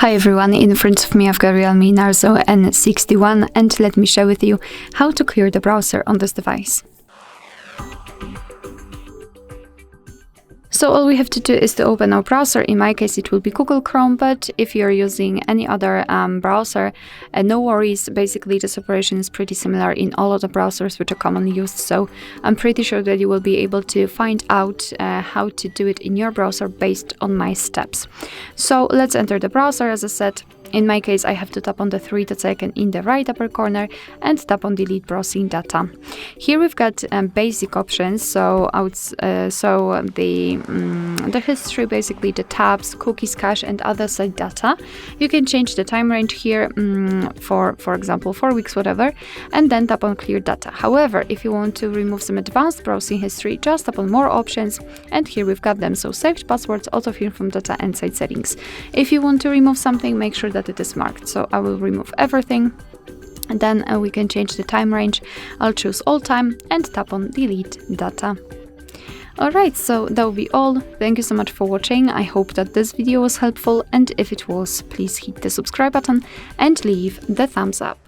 Hi everyone, in front of me I've got Realme Narzo N61 and let me share with you how to clear the browser on this device. So all we have to do is to open our browser. In my case it will be Google Chrome, but if you're using any other browser, no worries. Basically this operation is pretty similar in all of the browsers which are commonly used, so I'm pretty sure that you will be able to find out how to do it in your browser based on my steps. So let's enter the browser. As I said, in my case, I have to tap on the three dots icon in the right upper corner and tap on delete browsing data. Here we've got basic options, so the history, basically the tabs, cookies, cache, and other site data. You can change the time range here for example 4 weeks, whatever, and then tap on clear data. However, if you want to remove some advanced browsing history, just tap on more options, and here we've got them. So saved passwords, autofill from data, and site settings. If you want to remove something, make sure that it is marked. So I will remove everything, and then we can change the time range. I'll choose all time and tap on delete data. Alright, so that will be all. Thank you so much for watching. I hope that this video was helpful, and if it was, please hit the subscribe button and leave the thumbs up.